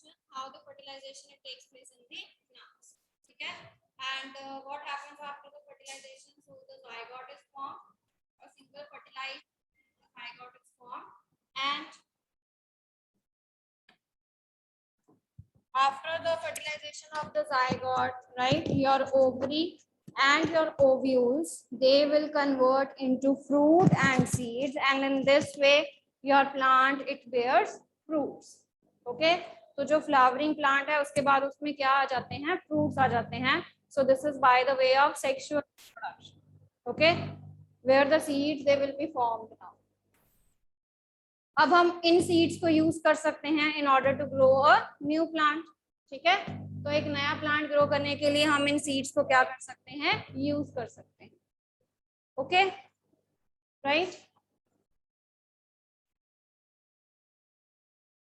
question how the fertilization it takes place in the plants. Okay, and what happens after the fertilization? So the zygote is formed, a single fertilized zygote is formed, and after the fertilization of the zygote, right, your ovary and your ovules, they will convert into fruit and seeds, and in this way your plant it bears fruits. Okay, तो जो flowering plant है उसके बाद उसमें क्या आ जाते हैं, fruits आ जाते हैं. So this is by the way of sexual reproduction. Okay, where the seeds they will be formed now. अब हम इन सीड्स को यूज कर सकते हैं in order to grow a new plant. ठीक है, तो एक नया प्लांट ग्रो करने के लिए हम इन सीड्स को क्या कर सकते हैं, यूज कर सकते हैं. Okay, right.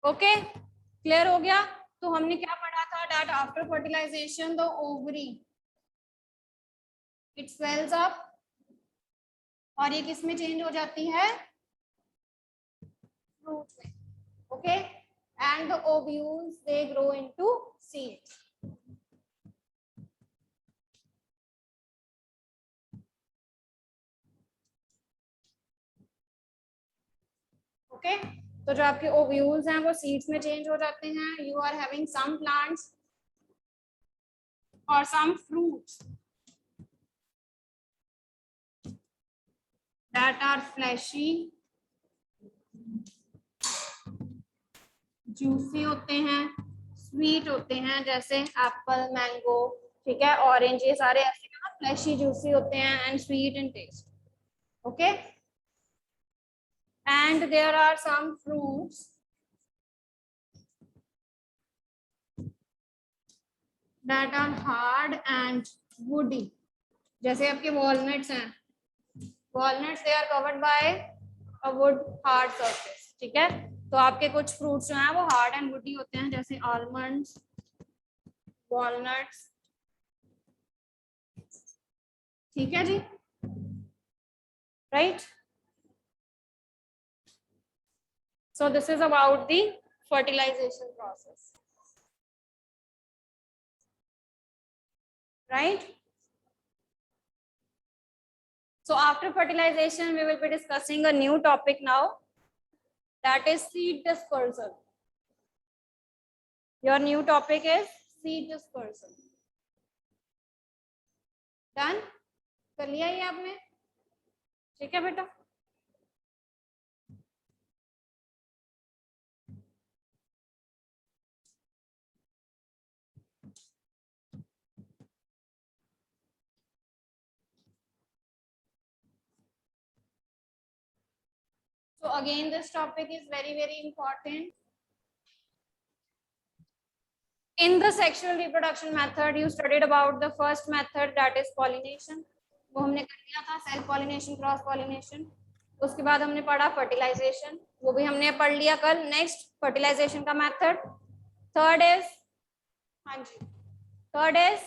ओके, क्लियर हो गया. तो हमने क्या पढ़ा था, that after fertilization the ovary it swells up, और ये किस में चेंज हो जाती है, fruit में. Okay, and the ovules they grow into seeds. Okay, तो जो आपके ovules हैं वो seeds में change हो जाते हैं. You are having some plants or some fruits that are fleshy, juicy होते हैं, स्वीट होते हैं, जैसे एप्पल, मैंगो, ठीक है, ऑरेंज, ये सारे ऐसे ना फ्लैशी जूसी होते हैं and sweet in taste. Okay, and there are some fruits that are hard and woody, जैसे आपके वॉलनट्स हैं. Walnuts they are covered by a wood hard surface. ठीक है, तो आपके कुछ फ्रूट्स जो हैं वो हार्ड एंड वुडी होते हैं, जैसे आलमंड्स, वॉलनट्स. ठीक है जी, right. So this is about the fertilisation process, right. So after fertilization we will be discussing a new topic now, that is seed dispersal. Your new topic is seed dispersal. Done? कर लिया ये आपने? ठीक है बेटा. So again this topic is very important. In the sexual reproduction method you studied about the first method, that is pollination. वो हमने कर लिया था, सेल्फ पॉलिनेशन, क्रॉस पॉलिनेशन. उसके बाद हमने पढ़ा फर्टिलाइजेशन, वो भी हमने पढ़ लिया कल. नेक्स्ट फर्टिलाइजेशन का मेथड. थर्ड इज, हाँ जी, third is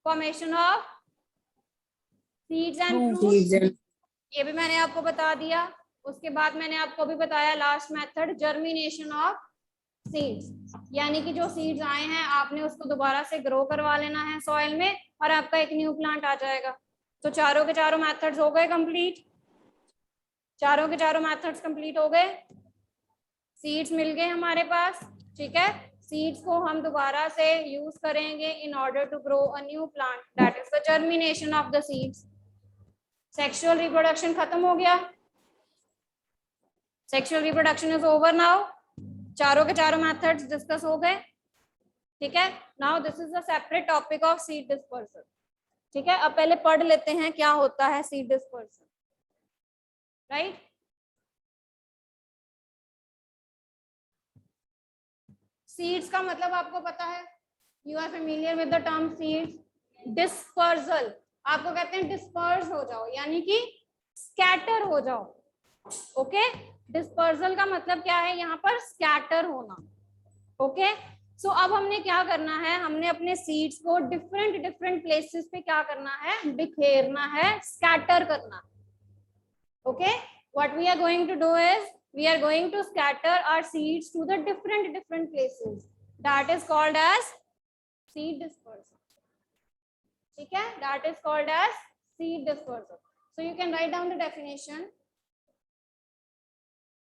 formation of seeds and fruits. ये भी मैंने आपको बता दिया. उसके बाद मैंने आपको भी बताया last method, germination of seeds, यानी कि जो सीड्स आए हैं आपने उसको दोबारा से ग्रो करवा लेना है सॉइल में और आपका एक न्यू प्लांट आ जाएगा. तो चारों के चारों मेथड्स हो गए कंप्लीट. चारों के चारों मेथड्स कंप्लीट हो गए. सीड्स मिल गए हमारे पास. ठीक है, सीड्स को हम दोबारा से यूज करेंगे in order to grow a new plant, that is the germination of the seeds. Sexual reproduction खत्म हो गया. Sexual reproduction is over now. चारों के चारों मेथड्स डिस्कस हो गए. ठीक है, now this is a separate topic of seed dispersal. ठीक है, अब पहले पढ़ लेते हैं क्या होता है सीड डिस्पर्सल. राइट, सीड्स का मतलब आपको पता है, you are familiar with the term seeds. Dispersal, आपको कहते हैं डिस्पर्स हो जाओ, यानी कि स्कैटर हो जाओ. ओके, डिस्पर्सल का मतलब क्या है, यहाँ पर स्कैटर होना. ओके, सो अब हमने क्या करना है, हमने अपने सीड्स को डिफरेंट प्लेसेस पे क्या करना है, बिखेरना है, स्कैटर करना. Okay, what we are going to do is we are going to scatter our seeds to the different places. That is called as seed dispersal. ठीक है, that is called as seed dispersal. So you can write down the definition.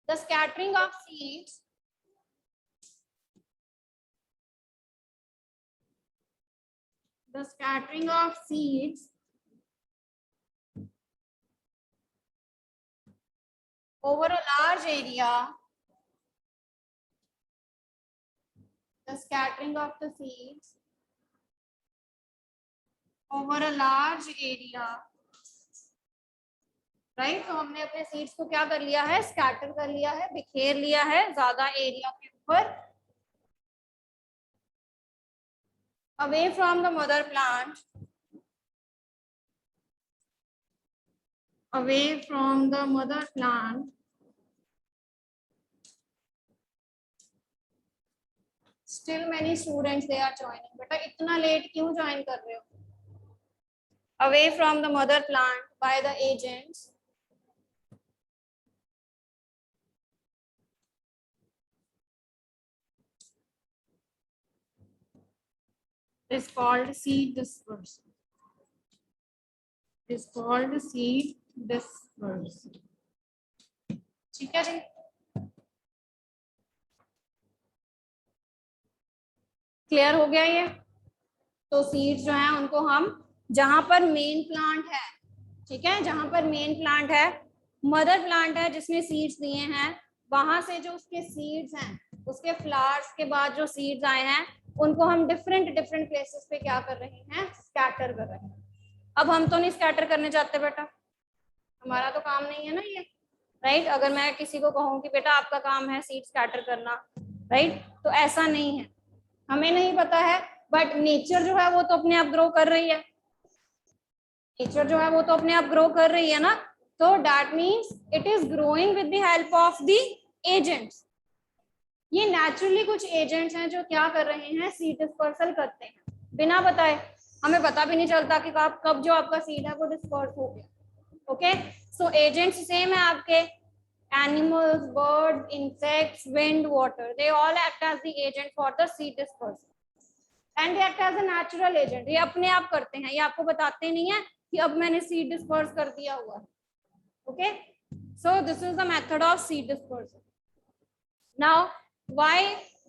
The scattering of seeds over a large area, the scattering of the seeds over a large area, right. तो हमने अपने seeds को क्या कर लिया है, scatter कर लिया है, बिखेर लिया है ज्यादा एरिया के ऊपर, away from the mother plant, away from the mother plant, still many students they are joining. बेटा इतना लेट क्यों ज्वाइन कर रहे हो? Away from the mother plant by the agents is called seed dispersal. Is called seed dispersal. ठीक है जी। Clear हो गया ये? तो सीड्स जो हैं उनको हम जहां पर मेन प्लांट है, ठीक है, जहां पर मेन प्लांट है, मदर प्लांट है जिसने सीड्स दिए हैं, वहां से जो उसके सीड्स हैं, उसके फ्लावर्स के बाद जो सीड्स आए हैं, उनको हम डिफरेंट प्लेसेस पे क्या कर रहे हैं, स्कैटर कर रहे हैं। अब हम तो नहीं स्कैटर करने जाते बेटा, हमारा तो काम नहीं है ना ये, राइट। अगर मैं किसी को कहूँ कि बेटा आपका काम है सीड स्कैटर करना, राइट, तो ऐसा नहीं है, हमें नहीं पता है, बट नेचर जो है वो तो अपने आप ग्रो कर रही है, नेचर जो है वो तो अपने आप ग्रो कर रही है ना। तो that means it is growing with the help of the agents. ये नेचुरली कुछ एजेंट्स हैं जो क्या कर रहे हैं, सीड डिस्पर्सल करते हैं बिना बताए, हमें पता भी नहीं चलता कि कब जो आपका सीड है वो डिस्पर्स हो गया। ओके, सो एजेंट्स सेम है आपके, animals, birds, insects, wind, water, they all act as the agent for the seed dispersal and they act as a natural agent. ये अपने आप करते हैं, ये आपको बताते नहीं है कि अब मैंने सीड डिस्पर्स कर दिया हुआ। Okay, so this is the method of seed dispersal. Now why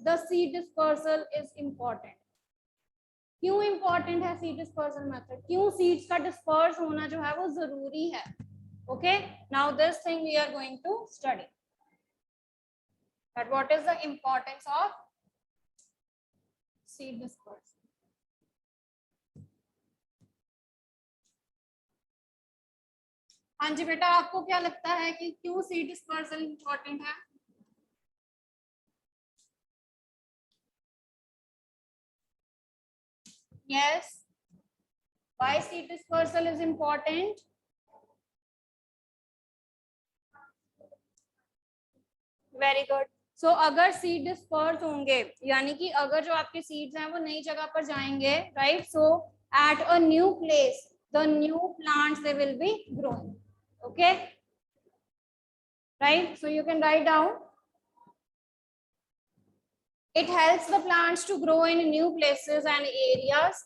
the seed dispersal is important? क्यों important है seed dispersal method? क्यों seeds का disperse होना जो है वो जरूरी है? Okay, now this thing we are going to study, that what is the importance of seed dispersal. हाँ जी बेटा, आपको क्या लगता है कि क्यों seed dispersal important है? Yes, why seed dispersal is important? Very good. So अगर सीड डिस्पर्स होंगे, यानी कि अगर जो आपके सीड्स हैं वो नई जगह पर जाएंगे, right, so at a new place the new plants they will be growing. Okay, right, so you can write down, it helps the plants to grow in new places and areas.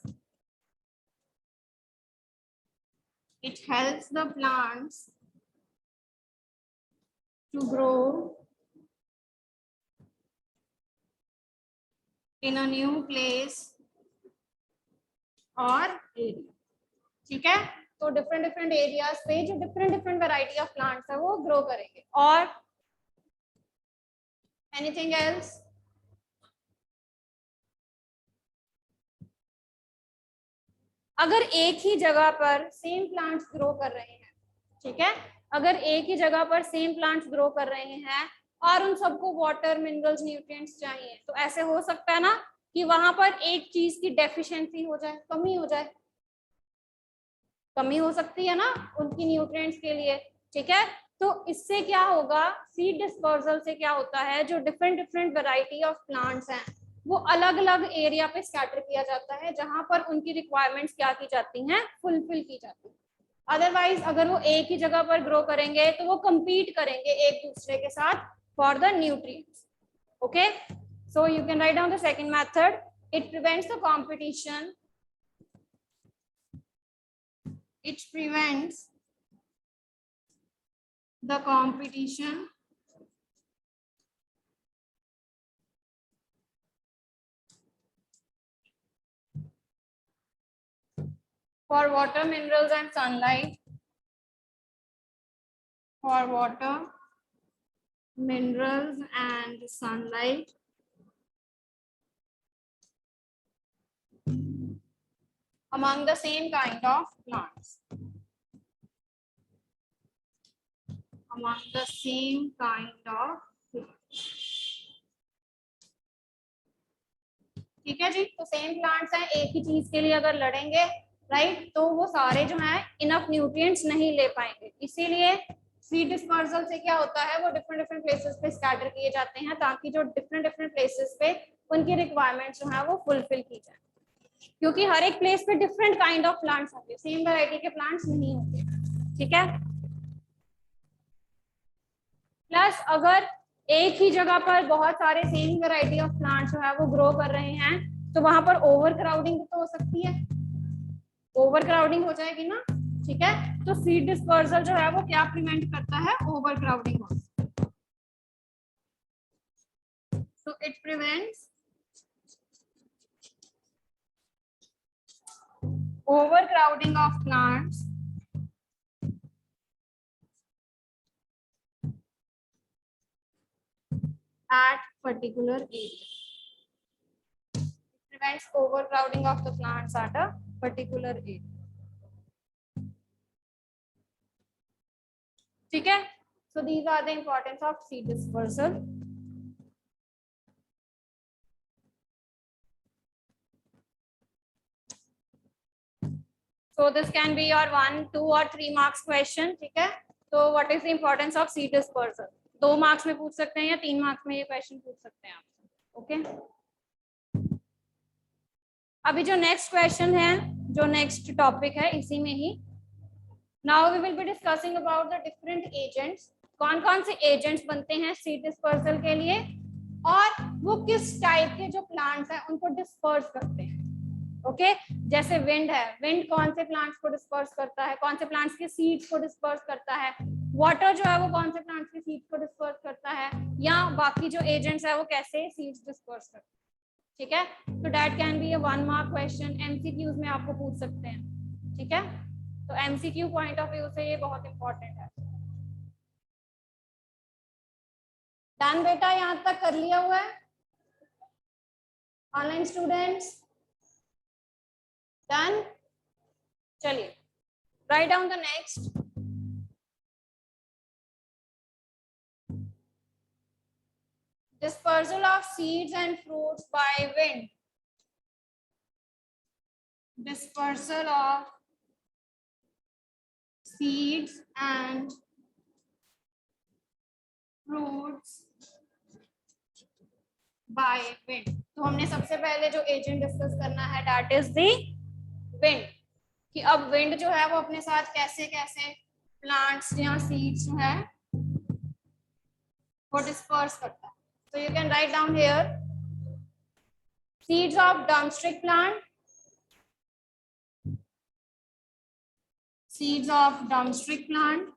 It helps the plants to grow in a new place or area. ठीक है, तो different areas पे जो different variety of plants है वो grow करेंगे। और anything else? अगर एक ही जगह पर सेम प्लांट्स ग्रो कर रहे हैं, ठीक है, अगर एक ही जगह पर सेम प्लांट्स ग्रो कर रहे हैं और उन सबको वाटर, मिनरल्स, न्यूट्रिएंट्स चाहिए, तो ऐसे हो सकता है ना कि वहां पर एक चीज की डेफिशिएंसी हो जाए, कमी हो जाए, कमी हो सकती है ना उनकी न्यूट्रिएंट्स के लिए, ठीक है। तो इससे क्या होगा, सीड डिस्पर्सल से क्या होता है, जो डिफरेंट वैरायटी ऑफ प्लांट्स हैं वो अलग अलग एरिया पे स्कैटर किया जाता है, जहां पर उनकी रिक्वायरमेंट्स क्या की जाती हैं, फुलफिल की जाती है। अदरवाइज अगर वो एक ही जगह पर ग्रो करेंगे तो वो compete करेंगे एक दूसरे के साथ for the nutrients. Okay, so you can write down the second method. It prevents the competition. It prevents the competition for water, minerals and sunlight. For water, minerals and sunlight. Among the same kind of plants. Among the same kind of plants. ठीक है जी, तो same plants हैं, एक ही चीज के लिए अगर लड़ेंगे राइट, तो वो सारे जो हैं इनफ न्यूट्रिएंट्स नहीं ले पाएंगे, इसीलिए सीड डिस्पर्सल से क्या होता है, वो डिफरेंट डिफरेंट प्लेसेस पे स्कैटर किए जाते हैं ताकि जो डिफरेंट डिफरेंट प्लेसेस पे उनकी रिक्वायरमेंट्स जो है वो फुलफिल की जाए, क्योंकि हर एक प्लेस पे डिफरेंट काइंड ऑफ प्लांट्स होंगे, सेम वैरायटी के प्लांट्स नहीं होंगे। ठीक है, प्लस अगर एक ही जगह पर बहुत सारे सेम वैरायटी ऑफ प्लांट्स जो है वो ग्रो कर रहे हैं तो वहां पर ओवर क्राउडिंग तो हो सकती है, ओवर क्राउडिंग हो जाएगी ना। ठीक है, तो सीड डिस्पर्सल जो है वो क्या प्रिवेंट करता है, ओवर क्राउडिंग हो, so it prevents overcrowding of plants at particular area. It prevents overcrowding of the plants at a particular area. ठीक है, so these are the importance of seed dispersal. So this can be your 1, 2 or 3 marks question. ठीक है, तो what is the importance of seed dispersal? 2 marks में पूछ सकते हैं या 3 मार्क्स में ये क्वेश्चन पूछ सकते हैं आपसे। ओके, अभी जो नेक्स्ट क्वेश्चन है, जो नेक्स्ट टॉपिक है इसी में ही, now we will be discussing about the different agents, कौन कौन से एजेंट्स बनते हैं सीड डिस्पर्सल के लिए और वो किस टाइप के जो प्लांट्स हैं उनको डिस्पर्स करते हैं। ओके, जैसे विंड है, विंड कौन से प्लांट्स को डिस्पर्स करता है, कौन से प्लांट्स के सीड्स को डिस्पर्स करता है, वाटर जो है वो कौन से प्लांट्स के सीड्स को डिस्पर्स करता है, या बाकी जो एजेंट्स है वो कैसे सीड्स डिस्पर्स करते हैं। ठीक है, तो that can be a 1 mark question, MCQs में आपको पूछ सकते हैं। ठीक है, तो एमसीक्यू पॉइंट ऑफ व्यू से ये बहुत इंपॉर्टेंट है। डन बेटा, यहाँ तक कर लिया हुआ है ऑनलाइन स्टूडेंट्स? डन, चलिए write down the next. Dispersal of seeds and fruits by wind. Dispersal of seeds and fruits by wind. तो हमने सबसे पहले जो एजेंट डिस्कस करना है दैट इज द विंड, कि अब विंड जो है वो अपने साथ कैसे कैसे प्लांट्स या सीड्स जो है वो डिस्पर्स करता है। So you can write down here seeds of drumstick plant, seeds of drumstick plant,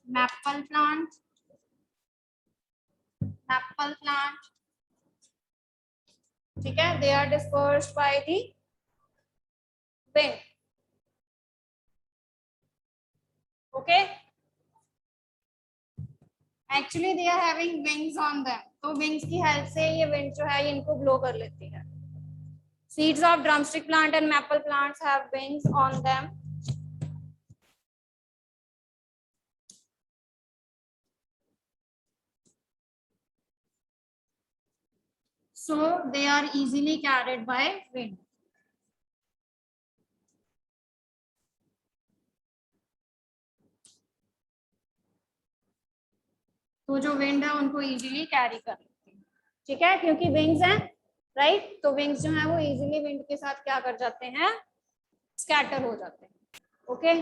maple plant, maple plant. ठीक है, they are dispersed by the wind. Okay, actually they are having wings on them, तो wings की help से ये wind जो है ये इनको blow कर लेती है। Seeds of drumstick plant and maple plants have wings on them. So they are easily carried by wind. तो जो विंड है उनको इजीली कैरी कर लेती है। ठीक है, क्योंकि विंग्स हैं राइट। तो विंग्स जो है वो इजीली विंड के साथ क्या कर जाते हैं, स्कैटर हो जाते हैं। Okay,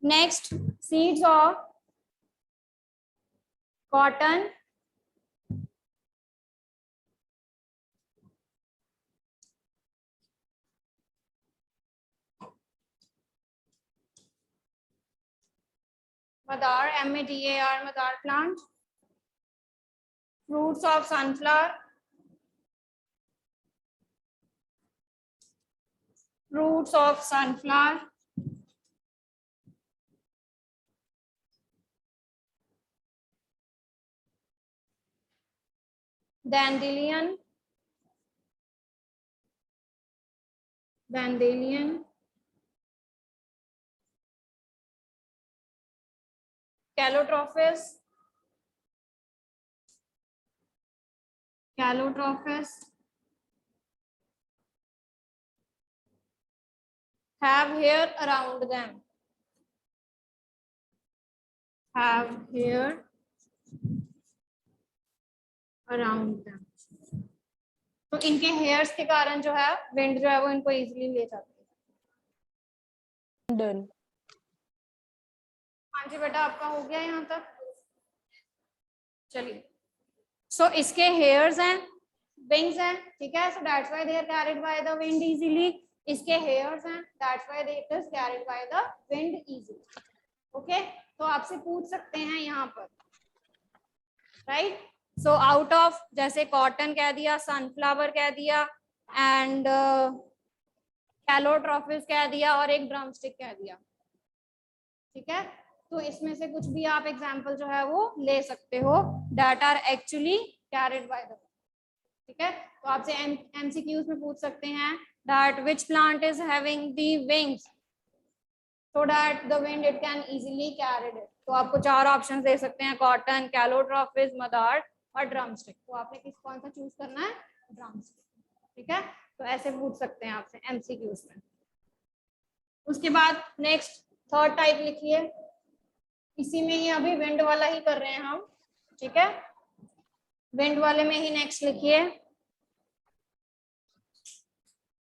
next, seeds of cotton, Madar, MADAR, Madar plant, fruits of sunflower, fruits of sunflower, dandelion, dandelion, calotropis, calotropis, have hair around them, have hair around them. तो इनके हेयर्स के कारण जो है विंड जो है वो इनको इजीली ले जाती है। डन। हाँ जी बेटा, आपका हो गया यहाँ तक। चलिए, सो इसके हेयर्स हैं, विंग्स हैं, ठीक है, so that's why they are carried by the wind easily. इसके हेयर्स हैं, that's why they it is carried by the wind easily. Okay, तो आपसे पूछ सकते हैं यहाँ पर, राइट। सो आउट ऑफ, जैसे कॉटन कह दिया, सनफ्लावर कह दिया, एंड कैलोट्रॉपिस कह दिया, और एक ड्रमस्टिक कह दिया, ठीक है। तो इसमें से कुछ भी आप एग्जांपल जो है वो ले सकते हो that are actually carried by the, ठीक है। तो आपसे MCQs में पूछ सकते हैं that which plant is having the wings so that the wind it can easily carry it। तो आपको चार ऑप्शन दे सकते हैं, कॉटन, कैलोट्रॉपिस, मदार और ड्रमस्टिक। तो आपने कौन सा चूज करना है, ड्रमस्टिक, ठीक है। तो ऐसे पूछ सकते हैं आपसे MCQs में। उसके बाद नेक्स्ट थर्ड टाइप लिखिए, इसी में ही अभी विंड वाला ही कर रहे हैं हम, ठीक है। विंड वाले में ही नेक्स्ट लिखिए,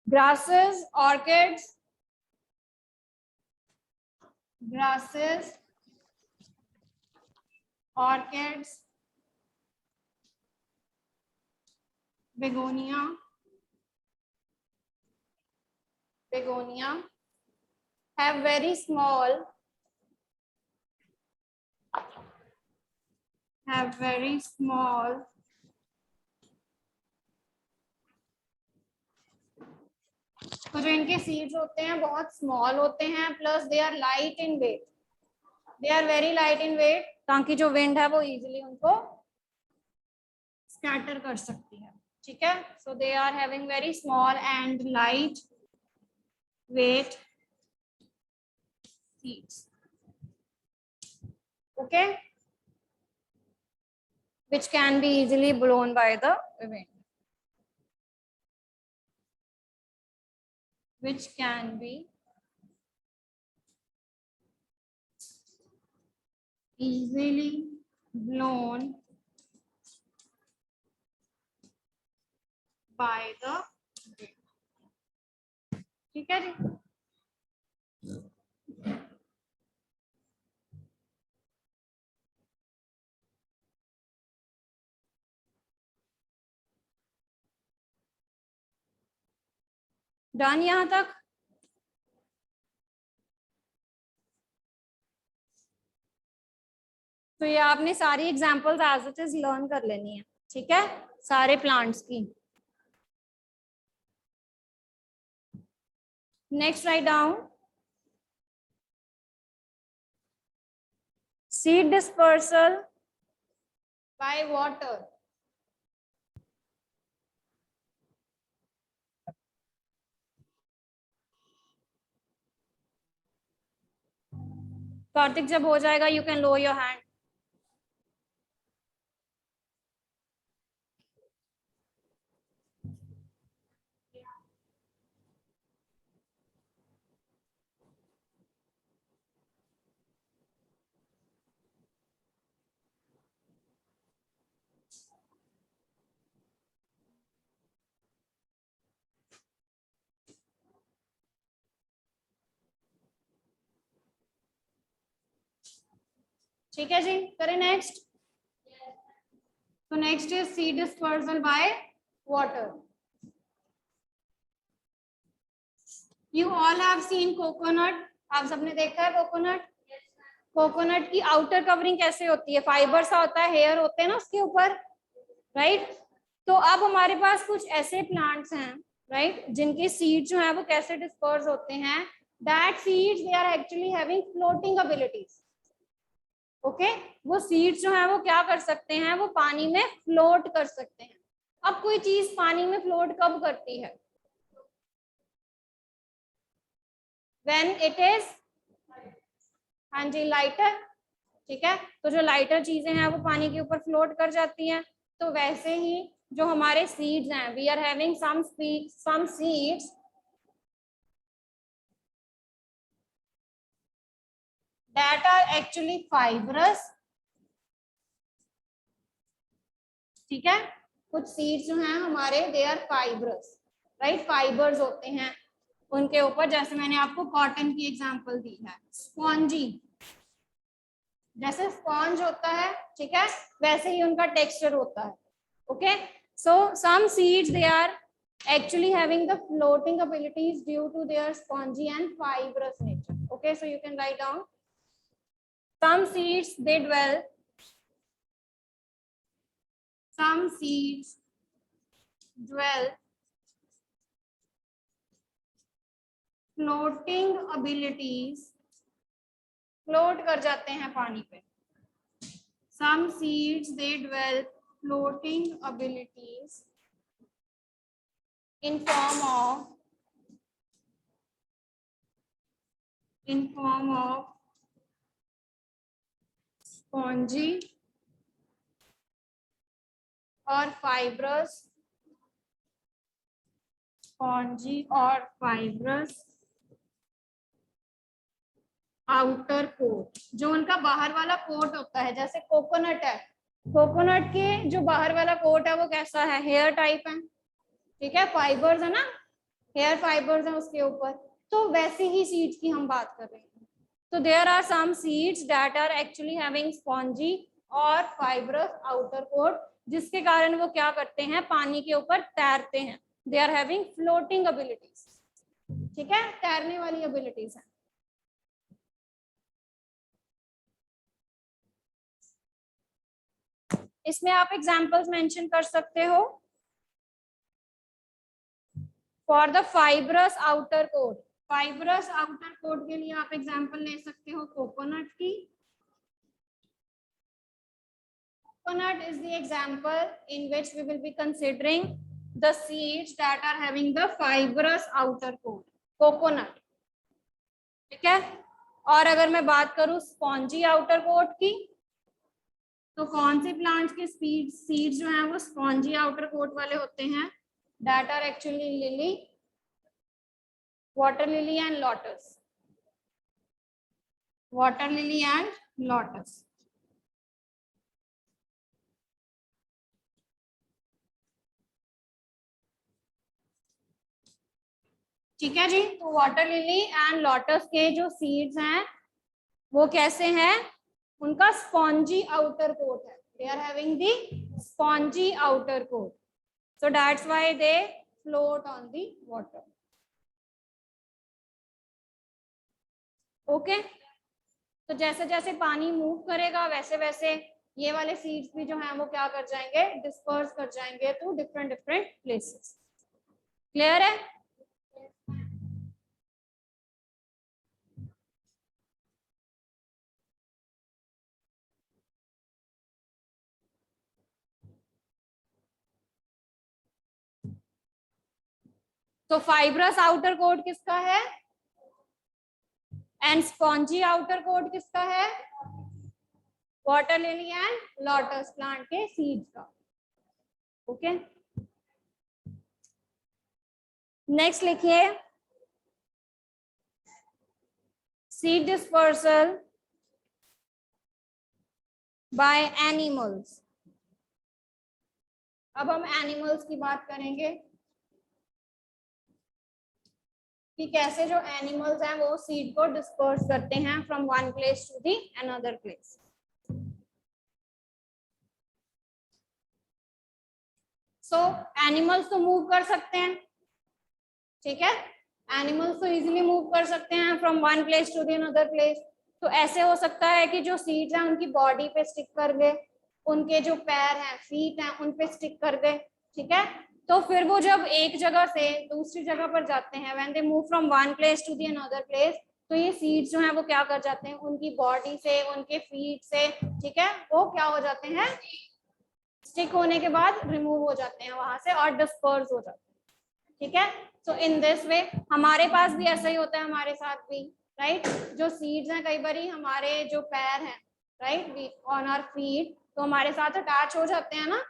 grasses, orchids, grasses, orchids, begonia, begonia have very small, have very small तो जो इनके सीड्स होते हैं बहुत स्मॉल होते हैं, plus they are light in weight, they are very light in weight, ताकि जो विंड है वो इजीली उनको स्कैटर कर सकती है, ठीक है। So they are having very small and light weight seeds, okay, which can be easily blown by the wind, which can be easily blown by the wind, ठीक है जी। डन यहाँ तक। तो ये आपने सारी examples as it is learn कर लेनी है, ठीक है, सारे प्लांट्स की। Next write down, seed dispersal by water, Kartik जब हो जाएगा you can low your hand. ठीक है जी, करें नेक्स्ट। तो next is seed dispersal by water. You all have seen coconut, आप सबने देखा है कोकोनट। कोकोनट की आउटर कवरिंग कैसे होती है, फाइबर सा होता है, हेयर होते हैं ना उसके ऊपर, राइट। तो अब हमारे पास कुछ ऐसे प्लांट्स हैं, राइट, जिनके सीड जो है वो कैसे डिस्पर्स होते हैं, that seeds they are actually having floating abilities. Okay, वो सीड्स जो है वो क्या कर सकते हैं, वो पानी में फ्लोट कर सकते हैं। अब कोई चीज पानी में फ्लोट कब करती है, व्हेन इट इज, हाँ जी, लाइटर। ठीक है, तो जो लाइटर चीजें हैं वो पानी के ऊपर फ्लोट कर जाती हैं। तो वैसे ही जो हमारे सीड्स हैं, we are having some seeds that are actually fibrous. ठीक है, कुछ सीड्स जो हैं हमारे, they are fibrous, right, fibres होते हैं उनके ऊपर। जैसे मैंने आपको कॉटन की एग्जांपल दी है, स्पॉन्जी, जैसे स्पॉन्ज होता है, ठीक है, वैसे ही उनका टेक्सचर होता है। Okay, so some seeds they are actually having the floating abilities due to their spongy and fibrous nature. Okay, so you can write down some seeds they dwell, some seeds dwell floating abilities, float कर जाते हैं पानी पे। some seeds they dwell floating abilities in form of spongy और fibrous, spongy और fibrous outer coat, जो उनका बाहर वाला कोट होता है। जैसे कोकोनट है, कोकोनट के जो बाहर वाला कोट है वो कैसा है, हेयर टाइप है, ठीक है, फाइबर्स है ना, हेयर फाइबर्स है उसके ऊपर। तो वैसे ही सीड्स की हम बात कर रहे हैं। तो there are some seeds that are actually having spongy और फाइब्रस आउटर कोट, जिसके कारण वो क्या करते हैं, पानी के ऊपर तैरते हैं। They are having floating abilities, ठीक है, तैरने वाली एबिलिटीज है। इसमें आप एग्जांपल्स मेंशन कर सकते हो। For the fibrous outer coat, fibrous outer coat के लिए आप एग्जांपल ले सकते हो कोकोनट की। Coconut is the example in which we will be considering the seeds that are having the fibrous outer coat, coconut, ठीक है। और अगर मैं बात करूं स्पॉन्जी आउटर कोट की, तो कौन से प्लांट्स के सीड्स जो हैं वो स्पॉन्जी आउटर कोट वाले होते हैं, that are actually lily, water lily and lotus, water lily and lotus। ठीक है जी, तो वाटर लिली एंड लोटस के जो सीड्स हैं वो कैसे हैं, उनका स्पॉन्जी आउटर कोट है, they are having the spongy outer coat, so that's why they float on the water. Okay, तो जैसे जैसे पानी मूव करेगा वैसे वैसे ये वाले सीड्स भी जो हैं वो क्या कर जाएंगे, डिस्पर्स कर जाएंगे to different different places. Clear है? तो फाइब्रस आउटर कोट किसका है एंड स्पॉन्जी आउटर कोट किसका है, water lily and lotus plant के सीड्स का। ओके, नेक्स्ट लिखिए, सीड डिस्पर्सल बाय एनिमल्स। अब हम एनिमल्स की बात करेंगे कि कैसे जो एनिमल्स हैं वो सीड को डिस्पर्स करते हैं from one place to the another place. So animals तो मूव कर सकते हैं, ठीक है, एनिमल्स तो इजीली मूव कर सकते हैं from one place to the another place. तो ऐसे हो सकता है कि जो सीड्स हैं उनकी बॉडी पे स्टिक कर गए, उनके जो पैर हैं, फीट हैं, उन पे स्टिक कर गए, ठीक है। तो फिर वो जब एक जगह से दूसरी जगह पर जाते हैं, when they move from one place to the another place, तो ये सीड्स जो हैं वो क्या कर जाते हैं, उनकी बॉडी से, उनके फीट से, ठीक है, वो क्या हो जाते हैं, स्टिक होने के बाद रिमूव हो जाते हैं वहां से और डिस्पर्स हो जाते हैं, ठीक है। सो इन दिस वे हमारे पास भी ऐसा ही होता है, हमारे साथ भी, राइट, जो सीड्स हैं कई बार हमारे जो पैर हैं, राइट, ऑन आवर फीट, तो हमारे साथ अटैच हो जाते हैं ना,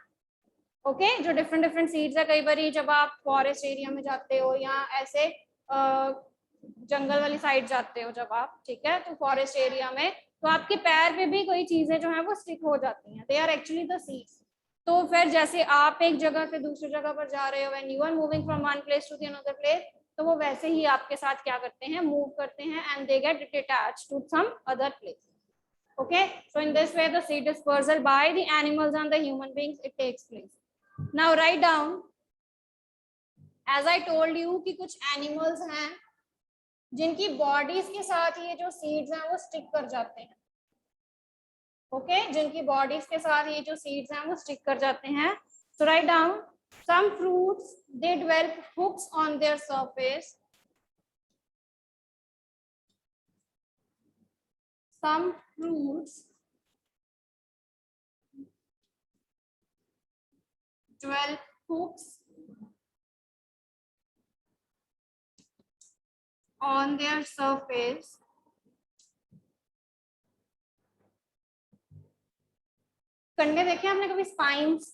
ओके, जो डिफरेंट डिफरेंट सीड्स है, कई बार जब आप फॉरेस्ट एरिया में जाते हो या ऐसे जंगल वाली साइड जाते हो जब आप, ठीक है, तो फॉरेस्ट एरिया में तो आपके पैर पे भी कोई चीजें जो है वो स्टिक हो जाती हैं, they are actually the seeds. तो फिर जैसे आप एक जगह से दूसरी जगह पर जा रहे हो, when you are moving from one place to the another place, तो वो वैसे ही आपके साथ क्या करते हैं, मूव करते हैं and they get attached to some other place, okay, so in this way the seed dispersal by the animals and the human beings it takes place. Now write down, as I told you कि कुछ animals हैं जिनकी bodies के साथ ये जो seeds हैं वो स्टिक कर जाते हैं, ओके, जिनकी बॉडीज के साथ ये जो सीड्स हैं वो स्टिक कर जाते हैं। So write down, some fruits they develop hooks on their surface, some fruits develop hooks on their surface कंडे देखे आपने कभी, स्पाइंस,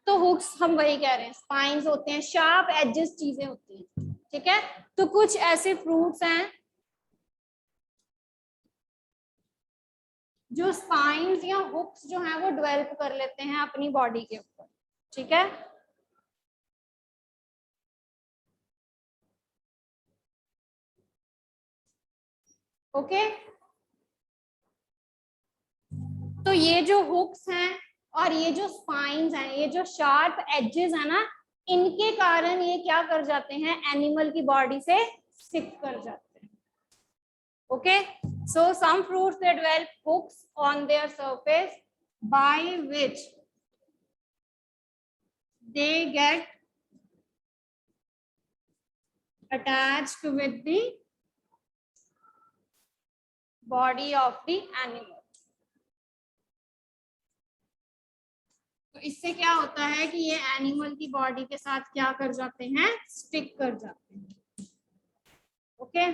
तो हुक्स हम वही कह रहे हैं, स्पाइंस होते हैं, शार्प एजेस चीजें होती हैं, ठीक है। तो कुछ ऐसे फ्रूट्स हैं जो स्पाइंस या हुक्स जो हैं वो डेवलप कर लेते हैं अपनी बॉडी के ऊपर, ठीक है। ओके, तो ये जो हुक्स हैं और ये जो स्पाइंस हैं, ये जो शार्प एजेस है ना, इनके कारण ये क्या कर जाते हैं, एनिमल की बॉडी से स्टिक कर जाते हैं, okay. So some fruits they develop hooks on their surface by which they get attached with the body of the animal. तो इससे क्या होता है कि ये एनिमल की बॉडी के साथ क्या कर जाते हैं, स्टिक कर जाते हैं, ओके।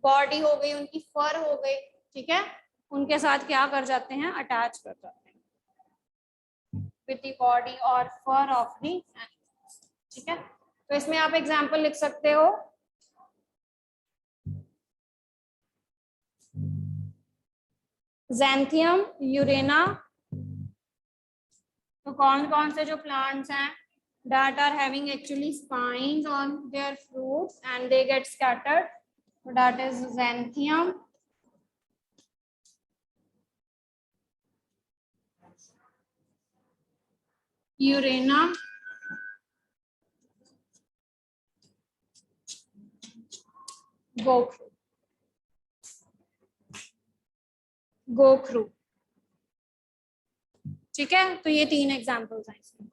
बॉडी हो गई उनकी, फर हो गई, ठीक है, उनके साथ क्या कर जाते हैं, अटैच कर जाते हैं विद द बॉडी और फर ऑफ द एनिमल, ठीक है। तो इसमें आप एग्जांपल लिख सकते हो, ज़ैंथियम, यूरेना, तो कौन कौन से जो प्लांट्स हैं that are having actually spines on their fruits and they get scattered, so that is Xanthium, Urena, गोखरू, ठीक है। तो ये तीन एग्जांपल्स हैं इसमें।